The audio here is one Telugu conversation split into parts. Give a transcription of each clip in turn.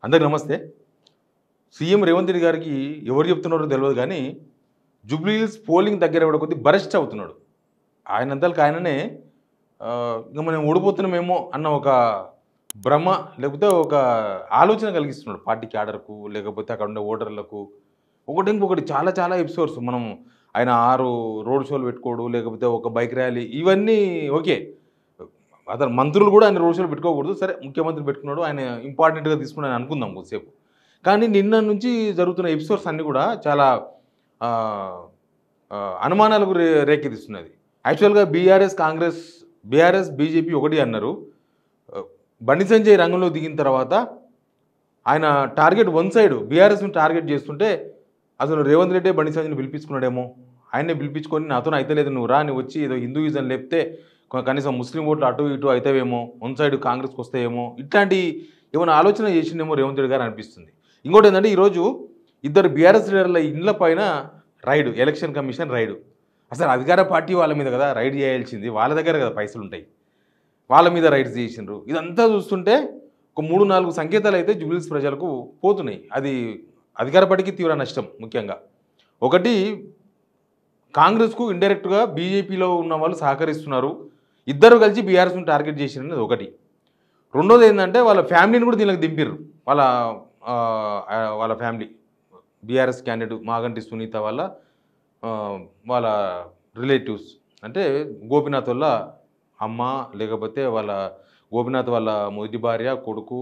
అందరికీ నమస్తే. సీఎం రేవంత్ రెడ్డి గారికి ఎవరు చెప్తున్నారో తెలియదు కానీ జూబ్లీ హిల్స్ పోలింగ్ దగ్గర పడే కొద్దీ బరెస్ట్ అవుతున్నాడు. ఆయనంతలకు ఆయననే ఇంక మనం ఓడిపోతున్నామేమో అన్న ఒక భ్రమ లేకపోతే ఒక ఆలోచన కలిగిస్తున్నాడు పార్టీ క్యాడర్కు, లేకపోతే అక్కడ ఉండే ఓటర్లకు. ఒకటి ఇంకొకటి చాలా చాలా ఎపిసోడ్స్ మనం ఆయన 6 రోడ్ షోలు పెట్టుకోడు, లేకపోతే ఒక బైక్ ర్యాలీ, ఇవన్నీ ఓకే. అతను మంత్రులు కూడా ఆయన రోడ్ షోలు పెట్టుకోకూడదు, సరే ముఖ్యమంత్రి పెట్టుకున్నాడు, ఆయన ఇంపార్టెంట్గా తీసుకున్నాను అనుకుందాం కొద్దిసేపు. కానీ నిన్న నుంచి జరుగుతున్న ఎపిసోడ్స్ అన్నీ కూడా చాలా అనుమానాలకు రేకెత్తిస్తున్నది. యాక్చువల్గా బీఆర్ఎస్ బీజేపీ ఒకటి అన్నారు. బండి సంజయ్ రంగంలో దిగిన తర్వాత ఆయన టార్గెట్ వన్ సైడ్ బీఆర్ఎస్ని టార్గెట్ చేస్తుంటే అసలు రేవంత్ రెడ్డి బండి సంజయ్ని పిలిపించుకున్నాడేమో, ఆయనే పిలిపించుకొని నాతో అయితే లేదు, నువ్వు రా, నువ్వు వచ్చి ఏదో హిందూయిజం లేపితే కనీసం ముస్లిం ఓట్లు అటు ఇటు అవుతావేమో, వన్ సైడ్ కాంగ్రెస్కి వస్తాయేమో, ఇట్లాంటి ఏమైనా ఆలోచన చేసిందేమో రేవంత్ రెడ్డి గారు అనిపిస్తుంది. ఇంకోటి ఏంటంటే ఈరోజు ఇద్దరు బీఆర్ఎస్ లీడర్ల ఇండ్ల పైన రైడ్, ఎలక్షన్ కమిషన్ రైడ్. అసలు అధికార పార్టీ వాళ్ళ మీద కదా రైడ్ చేయాల్సింది, వాళ్ళ దగ్గర కదా పైసలు ఉంటాయి, వాళ్ళ మీద రైడ్స్ చేసిండ్రు. ఇదంతా చూస్తుంటే ఒక 3-4 సంకేతాలు అయితే జూబ్లీ హిల్స్ ప్రజలకు పోతున్నాయి. అది అధికార పార్టీకి తీవ్ర నష్టం. ముఖ్యంగా ఒకటి, కాంగ్రెస్కు ఇండైరెక్ట్గా బీజేపీలో ఉన్న వాళ్ళు సహకరిస్తున్నారు, ఇద్దరు కలిసి బీఆర్ఎస్ను టార్గెట్ చేసినది ఒకటి. రెండోది ఏంటంటే వాళ్ళ ఫ్యామిలీని కూడా దీనికి దింపిర్రు. వాళ్ళ ఫ్యామిలీ బీఆర్ఎస్ క్యాండిడేట్ మాగంటి సునీత వాళ్ళ రిలేటివ్స్, అంటే గోపినాథ్ వాళ్ళ అమ్మ, లేకపోతే వాళ్ళ గోపినాథ్ వాళ్ళ మొదటి భార్య, కొడుకు,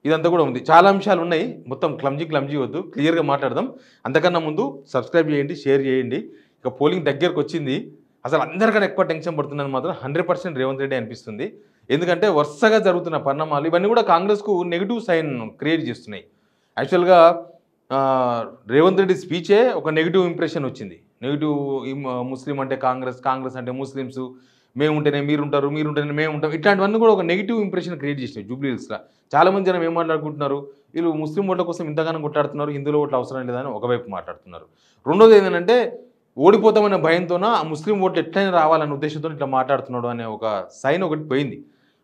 ఇదంతా కూడా ఉంది. చాలా అంశాలు ఉన్నాయి. మొత్తం క్లమ్జీ వద్దు, క్లియర్గా మాట్లాడదాం. అంతకన్నా ముందు సబ్స్క్రైబ్ చేయండి, షేర్ చేయండి. ఇక పోలింగ్ దగ్గరకు వచ్చింది. అసలు అందరికన్నా ఎక్కువ టెన్షన్ పడుతున్నది మాత్రం 100% రేవంత్ రెడ్డి అనిపిస్తుంది. ఎందుకంటే వరుసగా జరుగుతున్న పరిణామాలు ఇవన్నీ కూడా కాంగ్రెస్కు నెగిటివ్ సైన్ క్రియేట్ చేస్తున్నాయి. యాక్చువల్గా రేవంత్ రెడ్డి స్పీచే ఒక నెగిటివ్ ఇంప్రెషన్ వచ్చింది. నెగిటివ్, ముస్లిం అంటే కాంగ్రెస్ అంటే ముస్లిమ్స్, మేము ఉంటేనే మీరుంటారు, మీరుంటేనే మేము ఉంటాం, ఇట్లాంటివన్నీ కూడా ఒక నెగిటివ్ ఇంప్రెషన్ క్రియేట్ చేసినాయి జూబ్లీ హిల్స్లో. చాలామంది జనం ఏం మాట్లాడుకుంటున్నారు, వీళ్ళు ముస్లిం ఓట్ల కోసం ఇంతగానో కొట్టాడుతున్నారు, హిందువుల ఓట్లు అవసరం లేదని ఒకవైపు మాట్లాడుతున్నారు. రెండోది ఏంటంటే ఓడిపోతామనే భయంతోన ఆ ముస్లిం ఓట్లు ఎట్లయినా రావాలనే ఉద్దేశంతో ఇట్లా మాట్లాడుతున్నాడు అనే ఒక సైన్ ఒకటి పోయింది.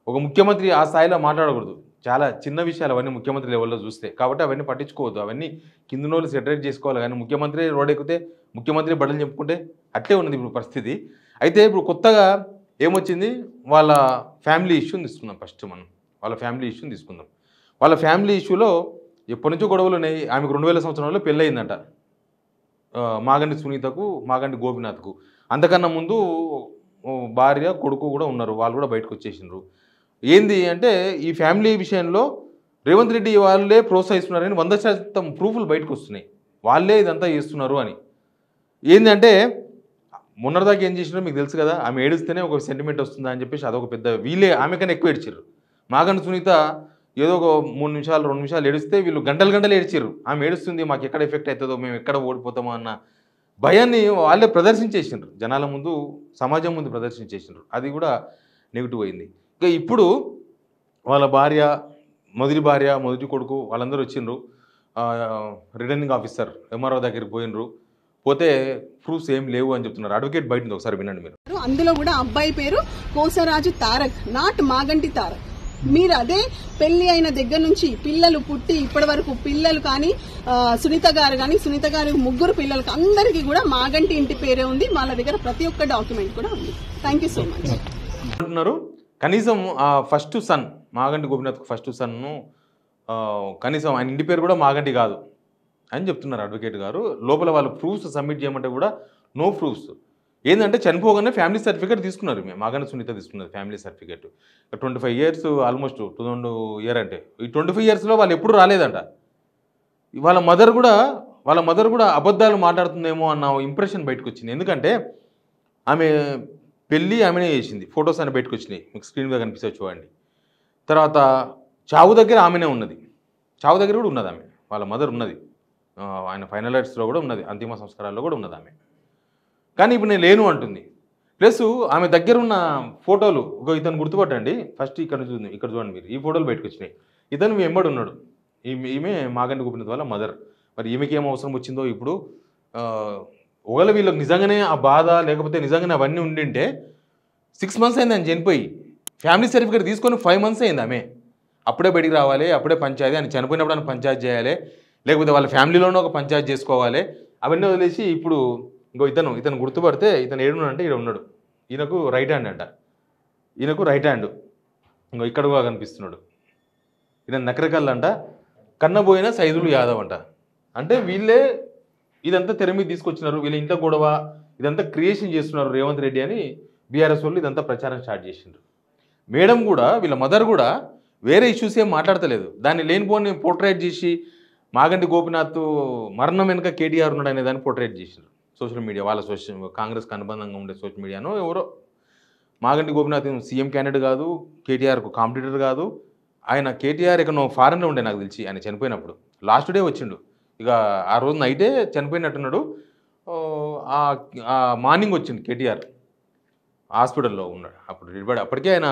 ఒక ముఖ్యమంత్రి ఆ స్థాయిలో మాట్లాడకూడదు. చాలా చిన్న విషయాలు అవన్నీ ముఖ్యమంత్రి లెవెల్లో చూస్తే, కాబట్టి అవన్నీ పట్టించుకోవద్దు, అవన్నీ కిందనోళ్ళు సెటరేట్ చేసుకోవాలి. కానీ ముఖ్యమంత్రి రోడ్ ఎక్కితే ముఖ్యమంత్రి బట్టలు చెప్పుకుంటే అట్లే ఉన్నది ఇప్పుడు పరిస్థితి. అయితే ఇప్పుడు కొత్తగా ఏమొచ్చింది, వాళ్ళ ఫ్యామిలీ ఇష్యూని తీసుకుందాం. ఫస్ట్ మనం వాళ్ళ ఫ్యామిలీ ఇష్యూని తీసుకుందాం. వాళ్ళ ఫ్యామిలీ ఇష్యూలో ఎప్పటి నుంచో గొడవలు ఉన్నాయి. ఆమెకు 2000 సంవత్సరంలో పెళ్ళయిందంట, మాగంటి సునీతకు, మాగంటి గోపినాథ్కు. అంతకన్నా ముందు భార్య, కొడుకు కూడా ఉన్నారు, వాళ్ళు కూడా బయటకు వచ్చేసినారు. ఏంది అంటే ఈ ఫ్యామిలీ విషయంలో రేవంత్ రెడ్డి వాళ్ళే ప్రోత్సహిస్తున్నారని 100% ప్రూఫ్లు బయటకు వస్తున్నాయి, వాళ్ళే ఇదంతా చేస్తున్నారు అని. ఏంటంటే మొన్నటిదాకా ఏం చేసినారో మీకు తెలుసు కదా, ఆమె ఏడిస్తేనే ఒక సెంటిమెంట్ వస్తుందా అని చెప్పేసి అదొక పెద్ద, వీళ్ళే ఆమెకన్నా ఎక్కువ ఏడ్చారు. మాగంటి సునీత ఏదో ఒక 3 నిమిషాలు 2 నిమిషాలు ఏడిస్తే వీళ్ళు గంటలు ఏడ్చారు. ఆమె ఏడుస్తుంది, మాకు ఎక్కడ ఎఫెక్ట్ అవుతుందో, మేము ఎక్కడ ఓడిపోతామో అన్న భయాన్ని వాళ్ళే ప్రదర్శించేసినారు, జనాల ముందు, సమాజం ముందు ప్రదర్శించేసినారు. అది కూడా నెగిటివ్ అయింది. ఇక ఇప్పుడు వాళ్ళ భార్య, మొదటి కొడుకు వాళ్ళందరూ వచ్చిండ్రు. రిటర్నింగ్ ఆఫీసర్ ఎంఆర్ఓ దగ్గరికి పోయినరు. పోతే ప్రూఫ్స్ ఏం లేవు అని చెప్తున్నారు. అడ్వకేట్ బయట ఉంది, ఒకసారి వినండి మీరు. అందులో కూడా అబ్బాయి పేరు కోసరాజు తారక్, నాట్ మాగంటి తారక్. మీరు అదే పెళ్లి అయిన దగ్గర నుంచి పిల్లలు పుట్టి ఇప్పటి వరకు పిల్లలు కానీ, సునీత గారు కానీ, సునీత గారి 3 పిల్లలకి అందరికీ కూడా మాగంటి ఇంటి పేరే ఉంది. వాళ్ళ దగ్గర ప్రతి ఒక్క డాక్యుమెంట్ కూడా ఉంది. థ్యాంక్ యూ సో మచ్ అంటున్నారు. కనీసం ఆ ఫస్ట్ సన్ మాగంటి గోపినాథ్కు ఫస్ట్ సన్ను కనీసం ఆయన ఇంటి పేరు కూడా మాగంటి కాదు అని చెప్తున్నారు అడ్వకేట్ గారు. లోపల వాళ్ళు ప్రూఫ్స్ సబ్మిట్ చేయమంటే కూడా నో ప్రూఫ్స్. ఏంటంటే చనిపోగానే ఫ్యామిలీ సర్టిఫికేట్ తీసుకున్నారు. మేము మాగంటి సునీత తీసుకున్నది family certificate. 25 years almost 2000 year అంటే ఈ 25 yearsలో వాళ్ళు ఎప్పుడు రాలేదంట. వాళ్ళ మదర్ కూడా అబద్ధాలు మాట్లాడుతుందేమో అన్న ఇంప్రెషన్ బయటకు వచ్చింది. ఎందుకంటే ఆమె పెళ్ళి ఆమెనే చేసింది, ఫొటోస్ అని బయటకు వచ్చినాయి, మీకు స్క్రీన్ మీద కనిపిస్తే చూడండి. తర్వాత చావు దగ్గర ఆమెనే ఉన్నది, చావు దగ్గర కూడా ఉన్నది ఆమె, వాళ్ళ మదర్ ఉన్నది, ఆయన ఫైనల్ రైట్స్లో కూడా ఉన్నది, అంతిమ సంస్కారాల్లో కూడా ఉన్నది ఆమె. కానీ ఇప్పుడు నేను లేను అంటుంది. ప్లస్ ఆమె దగ్గర ఉన్న ఫోటోలు, ఇతను గుర్తుపట్టండి, ఫస్ట్ ఇక్కడ చూడండి మీరు, ఈ ఫోటోలు బయటకు వచ్చినాయి. ఇతను మీ వెంబడి ఉన్నాడు, ఈమె మాగంటి గోపినాథ్ వాళ్ళ మదర్. మరి ఈమెకి ఏం అవసరం వచ్చిందో ఇప్పుడు. ఒకవేళ వీళ్ళకి నిజంగానే ఆ బాధ, లేకపోతే నిజంగానే అవన్నీ ఉండింటే 6 months అయింది ఆయన చనిపోయి. ఫ్యామిలీ సర్టిఫికేట్ తీసుకొని 5 months అయింది ఆమె. అప్పుడే బయటికి రావాలి, అప్పుడే పంచాయతీ, ఆయన చనిపోయినప్పుడు ఆయన పంచాయతీ చేయాలి, లేకపోతే వాళ్ళ ఫ్యామిలీలోనే ఒక పంచాయతీ చేసుకోవాలి. అవన్నీ వదిలేసి ఇప్పుడు ఇంకో ఇతను గుర్తుపడితే ఇతను ఏడున్నాడంటే ఈడ ఉన్నాడు. ఈయనకు రైట్ హ్యాండ్ అంట, ఈయనకు రైట్ హ్యాండ్ ఇంకో ఇక్కడ కూడా కనిపిస్తున్నాడు. ఈయన నకరకల్లంట, కన్నబోయిన సైదులు యాదవ్ అంట. అంటే వీళ్ళే ఇదంతా తెర మీద తీసుకొచ్చినారు, వీళ్ళ ఇంట్లో గొడవ ఇదంతా క్రియేషన్ చేస్తున్నారు రేవంత్ రెడ్డి అని బీఆర్ఎస్ వాళ్ళు ఇదంతా ప్రచారం స్టార్ట్ చేసిండ్రు. మేడం కూడా వీళ్ళ మదర్ కూడా వేరే ఇష్యూస్ ఏం మాట్లాడతలేదు, దాన్ని లేనిపోని పోర్ట్రేట్ చేసి మాగంటి గోపినాథ్ మరణం వెనుక కేటీఆర్ ఉన్నాడు అనే దాన్ని పోర్ట్రేట్ చేసిండ్రు సోషల్ మీడియా, వాళ్ళ కాంగ్రెస్కి అనుబంధంగా ఉండే సోషల్ మీడియానో ఎవరో. మాగంటి గోపినాథ్ సీఎం క్యాండిడేట్ కాదు, కేటీఆర్కు కాంపిటీటర్ కాదు. ఆయన కేటీఆర్ ఎక్కడో ఫారెన్లో ఉండే నాకు తెలిసి, ఆయన చనిపోయినప్పుడు లాస్ట్ డే వచ్చిండు. ఇక ఆ రోజు నైటే చనిపోయినట్టున్నాడు. మార్నింగ్ వచ్చిండు కేటీఆర్, హాస్పిటల్లో ఉన్నాడు అప్పుడు రిడ్బడి. అప్పటికే ఆయన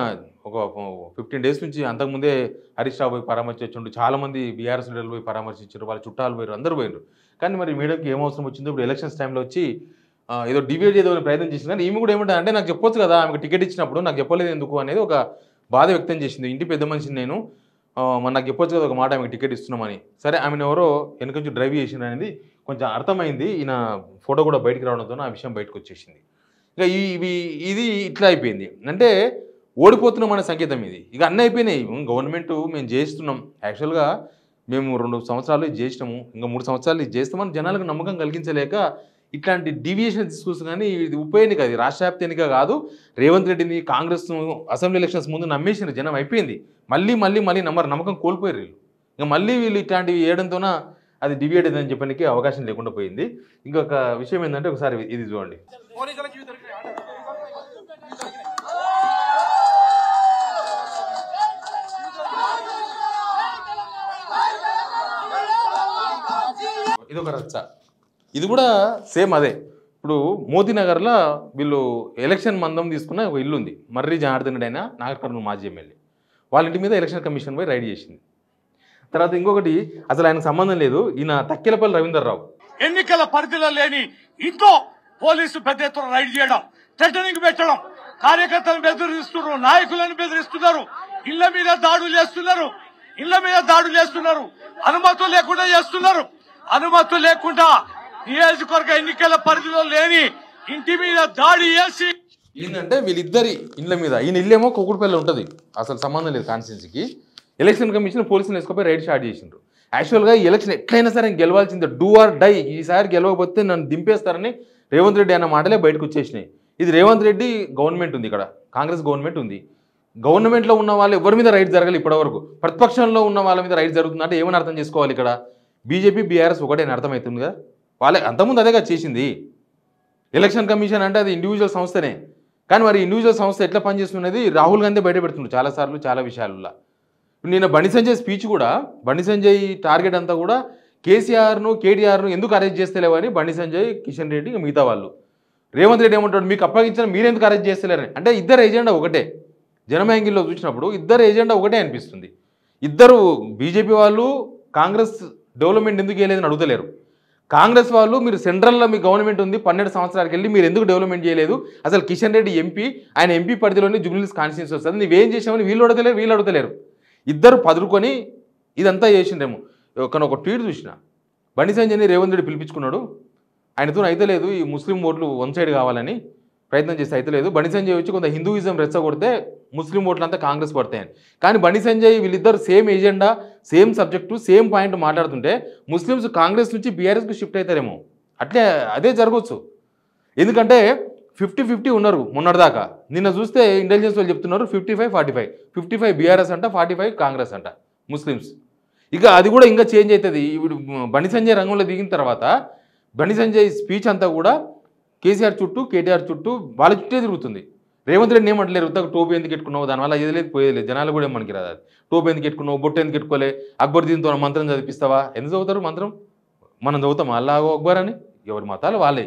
ఒక 15 days నుంచి అంతకుముందే హరీష్ రావు పోయి పరామర్శించుండు, చాలామంది బీఆర్ఎస్ లీడర్లు పోయి పరామర్శించారు, వాళ్ళ చుట్టాలు పోయారు, అందరూ పోయారు. కానీ మరి మేడంకి ఏం అవసరం వచ్చిందో ఇప్పుడు ఎలక్షన్స్ టైంలో వచ్చి ఏదో డిబేట్ చేద్దామని ప్రయత్నం చేసింది. కానీ ఈమె కూడా ఏమంటారు అంటే, నాకు చెప్పొచ్చు కదా, ఆమెకు టికెట్ ఇచ్చినప్పుడు నాకు చెప్పలేదు ఎందుకు అనేది ఒక బాధ వ్యక్తం చేసింది. ఇంటి పెద్ద మనిషిని నేను, మరి నాకు చెప్పొచ్చు కదా ఒక మాట, ఆమెకు టికెట్ ఇస్తున్నామని. సరే, ఆమెను ఎవరో వెనక నుంచి డ్రైవ్ చేసింది అనేది కొంచెం అర్థమైంది. ఈయన ఫోటో కూడా బయటకు రావడంతో ఆ విషయం బయటకు వచ్చేసింది. ఇక ఇది ఇట్లా అయిపోయింది. అంటే ఓడిపోతున్నాం అనే సంకేతం ఇది. ఇక అన్నీ అయిపోయినాయి. గవర్నమెంట్ మేము చేస్తున్నాం, యాక్చువల్గా మేము 2 సంవత్సరాలు ఇది చేసినాము, ఇంకా 3 సంవత్సరాలు ఇది చేస్తామని జనాలకు నమ్మకం కలిగించలేక ఇట్లాంటి డీవియేషన్ తీసుకొస్తాం. కానీ ఇది ఉప ఎన్నిక, అది రాష్ట్ర వ్యాప్తి ఎన్నిక కాదు. రేవంత్ రెడ్డిని కాంగ్రెస్ అసెంబ్లీ ఎలక్షన్స్ ముందు నమ్మేసిన జనం అయిపోయింది. మళ్ళీ నమ్మకం కోల్పోయారు వీళ్ళు. ఇంకా మళ్ళీ వీళ్ళు ఇట్లాంటివి వేయడంతోన అది డివియేట్ అయిందని చెప్పడానికి అవకాశం లేకుండా పోయింది. ఇంకొక విషయం ఏంటంటే, ఒకసారి ఇది చూడండి. ఇది ఒక రచ్చ, ఇది కూడా సేమ్ అదే. ఇప్పుడు మోతీనగర్లో వీళ్ళు ఎలక్షన్ మందం తీసుకున్న ఒక ఇల్లు ఉంది, మర్రి జనార్దన్ రెడ్డి అయినా నాగర్ కర్నూలు మాజీ ఎమ్మెల్యే. వాళ్ళ ఇంటి మీద ఎలక్షన్ కమిషన్ పోయి రైడ్ చేసింది. తర్వాత ఇంకొకటి, అసలు ఆయనకు సంబంధం లేదు, ఈయన తక్కెలపల్లి రవీందర్రావు. ఎన్నికల పరిధిలో లేని ఇంట్లో పోలీసు పెద్ద ఎత్తున రైడ్ చేయడం, థ్రెటనింగ్ పెట్టడం, కార్యకర్తలను బెదిరిస్తున్నారు, నాయకులను బెదిరిస్తున్నారు, ఇళ్ల మీద దాడులు చేస్తున్నారు, అనుమతులు లేకుండా చేస్తున్నారు. అనుమతులు లేకుండా నియోజకవర్గ ఎన్నికల పరిధిలో లేని ఇంటి మీద దాడి చేసి ఏంటంటే వీళ్ళిద్దరి ఇళ్ళ మీద, ఈయన ఇల్లేమో కుకుడుపల్లి ఉంటుంది, అసలు సంబంధం లేదు కాన్స్టిట్యున్సీకి. ఎలక్షన్ కమిషన్ పోలీసులు వేసుకుపోయి రైడ్ స్టార్ట్ చేసిండ్రు. యాక్చువల్గా ఈ ఎలక్షన్ ఎట్లయినా సరే గెలవాల్సిందే, డూ ఆర్ డై, ఈసారి గెలవకపోతే నన్ను దింపేస్తారని రేవంత్ రెడ్డి అన్న మాటలే బయటకు వచ్చేసినాయి. ఇది రేవంత్ రెడ్డి గవర్నమెంట్ ఉంది, ఇక్కడ కాంగ్రెస్ గవర్నమెంట్ ఉంది. గవర్నమెంట్లో ఉన్న వాళ్ళు ఎవరి మీద రైడ్ జరగాలి ఇప్పటివరకు, ప్రతిపక్షంలో ఉన్న వాళ్ళ మీద రైడ్ జరుగుతుందంటే ఏమని అర్థం చేసుకోవాలి? ఇక్కడ బీజేపీ బీఆర్ఎస్ ఒకటే అర్థమవుతుంది కదా, వాళ్ళే అంతకుముందు అదేగా చేసింది. ఎలక్షన్ కమిషన్ అంటే అది ఇండివిజువల్ సంస్థనే, కానీ మరి ఇండివిజువల్ సంస్థ ఎట్లా పనిచేస్తున్నది రాహుల్ గాంధీ బయట పెడుతున్నారు చాలాసార్లు చాలా విషయాలలో. నిన్న బండి సంజయ్ స్పీచ్ కూడా, బండి సంజయ్ టార్గెట్ అంతా కూడా కేసీఆర్ను కేటీఆర్ను ఎందుకు అరెస్ట్ చేస్తలేవని బండి సంజయ్, కిషన్ రెడ్డి, మిగతా వాళ్ళు. రేవంత్ రెడ్డి ఏమంటాడు, మీకు అప్పగించిన మీరెందుకు అరెస్ట్ చేస్తలేరని. అంటే ఇద్దరు ఎజెండా ఒకటే, జనం యాంగిల్లో చూసినప్పుడు ఇద్దరు ఎజెండా ఒకటే అనిపిస్తుంది. ఇద్దరు బీజేపీ వాళ్ళు కాంగ్రెస్ డెవలప్మెంట్ ఎందుకు చేయలేదని అడుగుతలేరు, కాంగ్రెస్ వాళ్ళు మీరు సెంట్రల్లో మీ గవర్నమెంట్ ఉంది 12 సంవత్సరాలకు వెళ్ళి మీరు ఎందుకు డెవలప్మెంట్ చేయలేదు, అసలు కిషన్ రెడ్డి ఎంపీ, ఆయన ఎంపీ పరిధిలోని జూబ్లీహిల్స్ కాన్స్టిట్యున్సీ వస్తుంది, నువ్వేం చేసామని వీళ్ళు అడగలేరు, వీళ్ళు అడుగుతలేరు. ఇద్దరు పదురుకొని ఇదంతా చేసిండేమో. ఒక ట్వీట్ చూసిన, బండి సంజయ్ని రేవంత్ రెడ్డి పిలిపించుకున్నాడు, ఆయనతో అయితే లేదు ఈ ముస్లిం ఓట్లు వన్ సైడ్ కావాలని ప్రయత్నం చేస్తే అయితే లేదు. బండి సంజయ్ వచ్చి కొంత హిందూయిజం రెచ్చగొడితే ముస్లిం ఓట్లు అంతా కాంగ్రెస్ పడతాయని. కానీ బండి సంజయ్ వీళ్ళిద్దరు same agenda, same subject, same point మాట్లాడుతుంటే ముస్లిమ్స్ కాంగ్రెస్ నుంచి బీఆర్ఎస్కి షిఫ్ట్ అవుతారేమో, అట్లే అదే జరగవచ్చు. ఎందుకంటే 50-50 ఉన్నారు మొన్నటిదాకా. నిన్న చూస్తే ఇంటెలిజెన్స్ వాళ్ళు చెప్తున్నారు 55-45, 55 బీఆర్ఎస్ అంట, 45 కాంగ్రెస్ అంట ముస్లిమ్స్. ఇక అది కూడా ఇంకా చేంజ్ అవుతుంది. ఇప్పుడు బండి సంజయ్ రంగంలో దిగిన తర్వాత బండి సంజయ్ స్పీచ్ అంతా కూడా కేసీఆర్ చుట్టూ, కేటీఆర్ చుట్టూ, వాళ్ళ చుట్టే తిరుగుతుంది. రేవంత్ రెడ్డి ఏమంటలేరు, టోపీ ఎందుకు పెట్టుకున్నావు, దానివల్ల ఏది లేదు పోయేది లేదు, జనాలు కూడా మనకి రాదు. అది టోపీ ఎందుకు పెట్టుకున్నావు, బొట్టు ఎందుకు పెట్టుకోలే, అక్బర్ దీంతో మంత్రం చదివిస్తావా, ఎందుకు చదువుతారు మంత్రం, మనం చదువుతాం అల్లాహో అక్బర్ అని, ఎవరి మతాలు వాళ్ళే.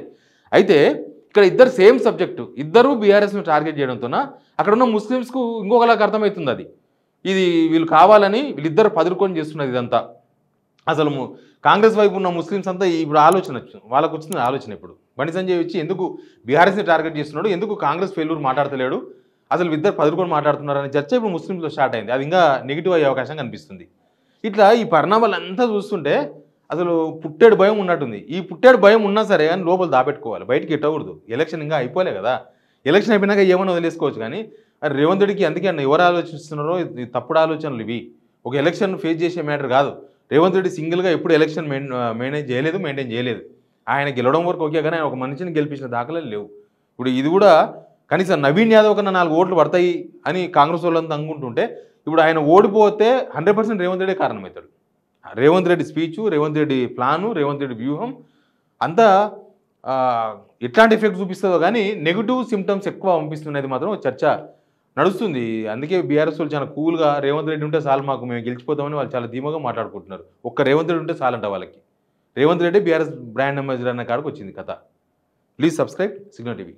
అయితే ఇక్కడ ఇద్దరు సేమ్ సబ్జెక్టు, ఇద్దరు బీఆర్ఎస్ను టార్గెట్ చేయడంతో అక్కడ ఉన్న ముస్లిమ్స్కు ఇంకొకలాగా అర్థమవుతుంది. అది ఇది వీళ్ళు కావాలని వీళ్ళిద్దరు పదురుకొని చేస్తున్నది ఇదంతా. అసలు కాంగ్రెస్ వైపు ఉన్న ముస్లిమ్స్ అంతా ఇప్పుడు ఆలోచన వాళ్ళకు వచ్చింది ఆలోచన. ఇప్పుడు బండి సంజయ్ వచ్చి ఎందుకు బీఆర్ఎస్ని టార్గెట్ చేస్తున్నాడు, ఎందుకు కాంగ్రెస్ ఫెయిల్యూర్ మాట్లాడతలేడు, అసలు ఇద్దరు పదులుకొని మాట్లాడుతున్నారని చర్చ ఇప్పుడు ముస్లింస్లో స్టార్ట్ అయింది. అది ఇంకా నెగిటివ్ అయ్యే అవకాశం కనిపిస్తుంది. ఇట్లా ఈ పరిణామాలు అంతా చూస్తుంటే అసలు పుట్టేడు భయం ఉన్నట్టుంది. ఈ పుట్టేడు భయం ఉన్నా సరే కానీ లోపల దాపెట్టుకోవాలి, బయటికి ఎట్టకూడదు. ఎలక్షన్ ఇంకా అయిపోలే కదా, ఎలక్షన్ అయిపోయినాక ఏమన్నా వదిలేసుకోవచ్చు. కానీ రేవంత్ రెడ్డికి అందుకే ఎవరు ఆలోచిస్తున్నారో ఇది తప్పుడు ఆలోచనలు ఇవి. ఒక ఎలక్షన్ ఫేస్ చేసే మ్యాటర్ కాదు. రేవంత్ రెడ్డి సింగిల్గా ఎప్పుడు ఎలక్షన్ మెయింటైన్ చేయలేదు. ఆయన గెలవడం వరకు ఓకే, కానీ ఆయన ఒక మనిషిని గెలిపించిన దాఖలాలు లేవు. ఇప్పుడు ఇది కూడా కనీసం నవీన్ యాదవ్ కన్నా 4 ఓట్లు పడతాయి అని కాంగ్రెస్ వాళ్ళంతా అనుకుంటుంటే ఇప్పుడు ఆయన ఓడిపోతే 100% రేవంత్ రెడ్డి కారణమవుతాడు. రేవంత్ రెడ్డి స్పీచ్, రేవంత్ రెడ్డి ప్లాను, రేవంత్ రెడ్డి వ్యూహం అంతా ఎట్లాంటి ఎఫెక్ట్ చూపిస్తుందో కానీ నెగిటివ్ సిమ్టమ్స్ ఎక్కువ పంపిస్తున్నది మాత్రం చర్చ నడుస్తుంది. అందుకే బీఆర్ఎస్ వాళ్ళు చాలా కూల్గా రేవంత్ రెడ్డి ఉంటే చాలు మాకు మేము గెలిచిపోతామని వాళ్ళు చాలా ధీమాగా మాట్లాడుకుంటున్నారు. ఒక్క రేవంత్ రెడ్డి ఉంటే చాలంట వాళ్ళకి. Revanth Reddy BRS brand ambassador అన్న కాడికి వచ్చింది కథ. Please subscribe signal TV.